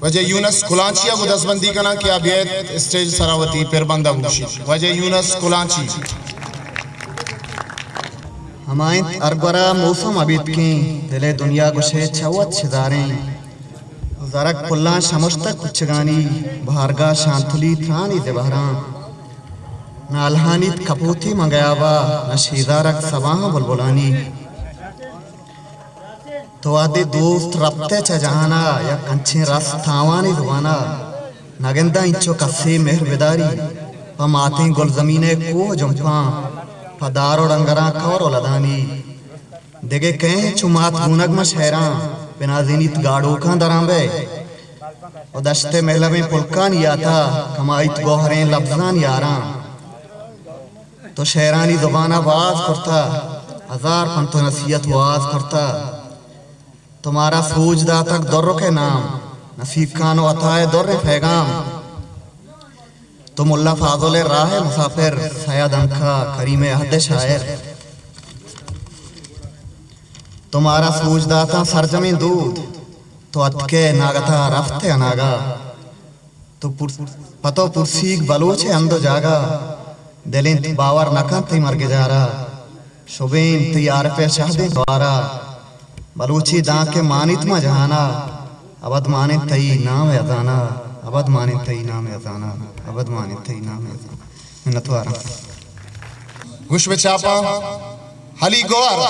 वजह यूनस कुलांचिया को दसबंदी कना क्या बेत स्टेज सरावती पेरबंदा गुशी वजह यूनस कुलांची हमायत अरबरा मौसम अबित की दिले दुनिया गुशे छवत छिदारें जरक पुल्ला शमुश्तक कुचगानी भारगा शांतुली थानी दिबहरा नालहानित कपूती मंगयावा नशीदारक सवाह बुलबुलानी तो आदि दोस्त रब्ते चजाना या कंचे रस थावानी जुबाना नगंदा इंचो कस्से मेहरबिदारी पमाते गुल जमीने को जुम्फा पदारो डंगरा कवर लदानी देगे कहीं चुमात गुनग में शहरा बिनाजिनित गाड़ो का दरांबे और दश्ते महला में पुलकान याता कमाइत गोहरें लफ्जान यारा तो शहरानी जुबाना वाज करता हजार पंतो नसीहत वाज करता तुम्हारा सूजदा तक दर्रों के नाम नसीब खानो अताए दर्रे पैगाम तुम मुल्ला फाजुल राह मुसाफिर सैयद अंका करीम अहद शायर तुम्हारा सूजदाता सरजमी दूध तो अतके नागता रफ्ते अनागा तो पतो पुरसीक बलोचे अंदो जागा दिलिन बावर नकन ती मर जारा शुबेन ती आरफे शहदे द्वारा बलूची दां के मानित मा जहाना अबद मानित तई नाम अजाना अबद मानित तई नाम अजाना अबद मानित तई नाम अजाना मिन्नतवारा गुश में चापा हली गोर